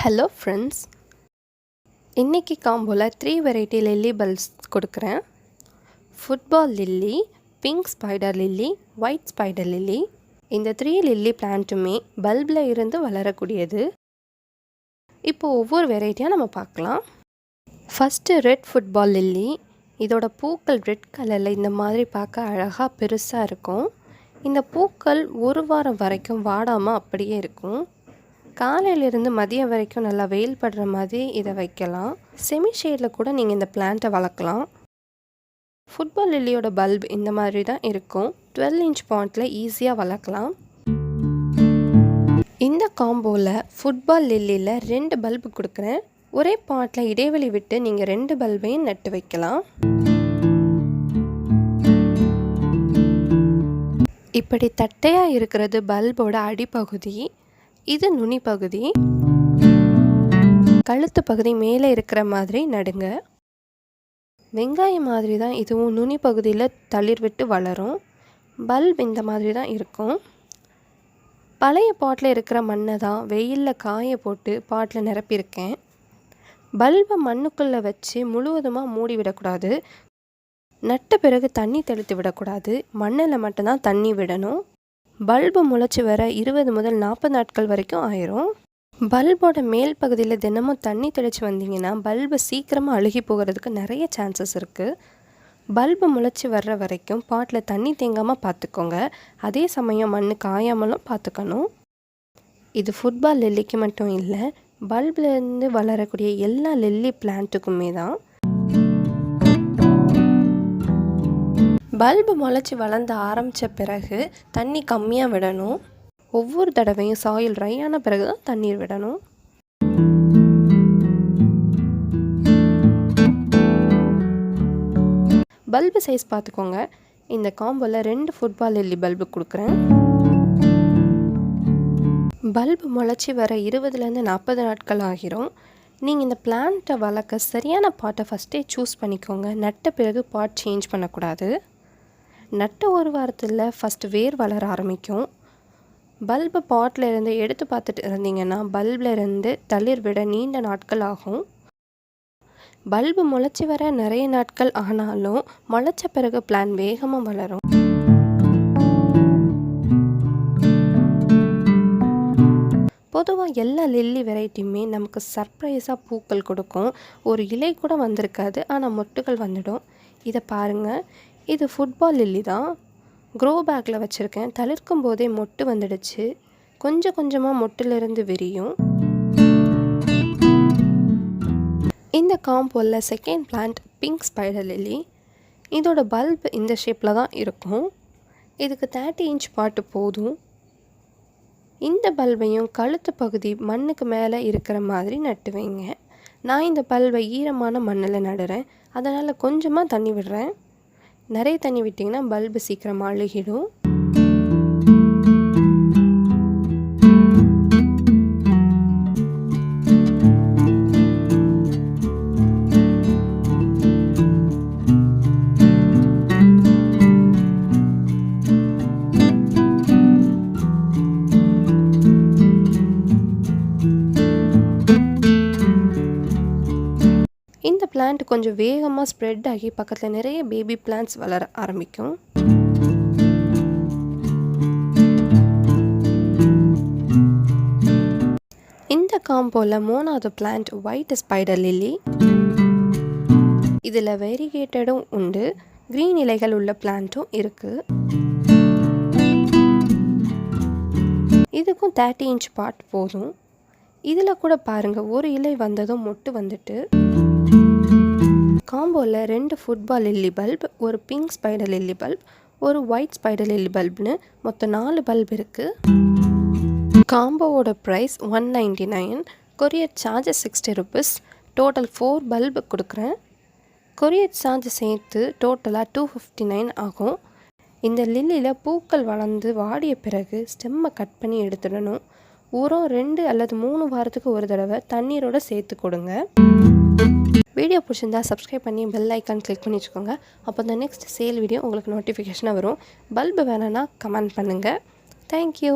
Hello friends, இன்றைக்கி காம்போவில் 3 variety lily bulbs கொடுக்குறேன். Football lily, pink spider lily, white spider lily. இந்த 3 lily பிளான்ட்டுமே பல்பில் இருந்து வளரக்கூடியது. இப்போது ஒவ்வொரு வெரைட்டியாக நம்ம பார்க்கலாம். First red football lily. இதோட பூக்கள் ரெட் கலரில் இந்த மாதிரி பார்க்க அழகாக பெருசாக இருக்கும். இந்த பூக்கள் ஒரு வாரம் வரைக்கும் வாடாமல் அப்படியே இருக்கும். காலையிலிருந்து மதியம் வரைக்கும் நல்லா வெயில் படுற மாதிரி இதை வைக்கலாம். செமி ஷேடில் கூட நீங்கள் இந்த பிளான்ட்டை வளர்க்கலாம். ஃபுட்பால் லில்லியோட பல்ப் இந்த மாதிரி தான் இருக்கும். 12 இன்ச் பாட்டில் ஈஸியாக வளர்க்கலாம். இந்த காம்போவில் ஃபுட்பால் லில்லியில் 2 பல்பு கொடுக்குறேன். ஒரே பாட்டில் இடைவெளி விட்டு நீங்கள் 2 பல்பையும் நட்டு வைக்கலாம். இப்படி தட்டையாக இருக்கிறது பல்போட அடிப்பகுதி. இது நுனி பகுதி. கழுத்து பகுதி மேலே இருக்கிற மாதிரி நடுங்க. வெங்காயம் மாதிரி தான் இதுவும் நுனி பகுதியில் தளிர் விட்டு வளரும். பல்ப் இந்த மாதிரி தான் இருக்கும். பழைய பாட்டில் இருக்கிற மண்ணை தான் வெயிலில் காய போட்டு பாட்டில் நிரப்பியிருக்கேன். பல்பை மண்ணுக்குள்ளே வச்சு முழுவதுமாக மூடி விடக்கூடாது. நட்ட பிறகு தண்ணி தெளித்து விடக்கூடாது. மண்ணில் மட்டும்தான் தண்ணி விடணும். பல்பு முளைச்சி வர 20 முதல் 40 நாட்கள் வரைக்கும் ஆயிரும். பல்போட மேல் பகுதியில் தினமும் தண்ணி தெளித்து வந்தீங்கன்னா பல்பு சீக்கிரமாக அழுகி போகிறதுக்கு நிறைய சான்சஸ் இருக்குது. பல்பு முளைச்சி வர்ற வரைக்கும் பாட்டில் தண்ணி தேங்காமல் பார்த்துக்கோங்க. அதே சமயம் மண் காயாமலும் பார்த்துக்கணும். இது ஃபுட்பால் லில்லிக்கு மட்டும் இல்லை, பல்பிலேருந்து வளரக்கூடிய எல்லா லில்லி பிளான்ட்டுக்குமே தான். பல்பு முளைச்சி வளர்ந்து ஆரம்பித்த பிறகு தண்ணி கம்மியாக விடணும். ஒவ்வொரு தடவையும் சாயில் ட்ரை ஆன பிறகு தான் தண்ணீர் விடணும். பல்பு சைஸ் பார்த்துக்கோங்க. இந்த காம்போவில் 2 ஃபுட்பால் லில்லி பல்பு கொடுக்குறேன். பல்பு முளைச்சி வர 20லேருந்து 40 நாட்கள் ஆகிரும். நீங்கள் இந்த பிளான்ட்டை வளர்க்க சரியான பாட்டை ஃபஸ்ட்டே சூஸ் பண்ணிக்கோங்க. நட்ட பிறகு பாட் சேஞ்ச் பண்ணக்கூடாது. நட்ட ஒரு வாரத்தில் ஃபஸ்ட்டு வேர் வளர ஆரம்பிக்கும். பல்பு பாட்டில் இருந்து எடுத்து பார்த்துட்டு இருந்தீங்கன்னா பல்பில் இருந்து தளிர் விட நீண்ட நாட்கள் ஆகும். பல்பு முளைச்சி வர நிறைய நாட்கள் ஆனாலும் முளைச்ச பிறகு பிளான் வேகமாக வளரும். பொதுவாக எல்லா லில்லி வெரைட்டியுமே நமக்கு சர்ப்ரைஸாக பூக்கள் கொடுக்கும். ஒரு இலை கூட வந்திருக்காது, ஆனால் மொட்டுகள் வந்துடும். இதை பாருங்கள், இது ஃபுட்பால் லில்லி தான். க்ரோ பேக்கில் வச்சுருக்கேன். தளிர்க்கும் போதே மொட்டு வந்துடுச்சு. கொஞ்சம் கொஞ்சமாக மொட்டிலிருந்து விரியும். இந்த காம்போவில் second plant pink spider lily. இதோட பல்ப் இந்த ஷேப்பில் தான் இருக்கும். இதுக்கு 30 இன்ச் பாட்டு போதும். இந்த பல்பையும் கழுத்து பகுதி மண்ணுக்கு மேலே இருக்கிற மாதிரி நட்டு வைங்க. நான் இந்த பல்பை ஈரமான மண்ணில் நடுறேன். அதனால் கொஞ்சமாக தண்ணி விடுறேன். நிறைய தண்ணி விட்டிங்கன்னா பல்பு சீக்கிரமாக அழுகிடும். இந்த பிளான்ட் கொஞ்சம் வேகமாக ஸ்ப்ரெட் ஆகி பக்கத்தில் நிறைய பேபி பிளான்ட்ஸ் வளர ஆரம்பிக்கும். இந்த காம்போவில் 3வது பிளான்ட் ஒயிட் ஸ்பைடர் லில்லி. இதில் வெரிகேட்டடும் உண்டு, க்ரீன் இலைகள் உள்ள பிளான்ட்டும் இருக்குது. இதுக்கும் 30 இன்ச் பாட் போதும். இதில் கூட பாருங்கள், ஒரு இலை வந்ததும் மொட்டு வந்துட்டு. காம்போவில் 2 ஃபுட்பால் லில்லி பல்ப், ஒரு பிங்க் ஸ்பைடர் லில்லி பல்ப், ஒரு ஒயிட் ஸ்பைடர் லில்லி பல்ப்னு மொத்தம் 4 பல்ப் இருக்குது. காம்போவோட price 199. Courier charges 60 rupees. Total 4 bulb கொடுக்குறேன். கொரியர் சார்ஜ் சேர்த்து டோட்டலாக 259 ஆகும். இந்த லில்லியில் பூக்கள் வளர்ந்து வாடிய பிறகு ஸ்டெம்மை கட் பண்ணி எடுத்துடணும். உரம் 2 அல்லது 3 வாரத்துக்கு ஒரு தடவை தண்ணீரோடு சேர்த்து கொடுங்க. வீடியோ பிடிச்சிருந்தா சப்ஸ்கிரைப் பண்ணி பெல் ஐக்கான் கிளிக் பண்ணி வச்சுக்கோங்க. அப்போ இந்த நெக்ஸ்ட் சேல் வீடியோ உங்களுக்கு நோட்டிஃபிகேஷனாக வரும். பல்பு வேணும்னா கமெண்ட் பண்ணுங்கள். தேங்க்யூ.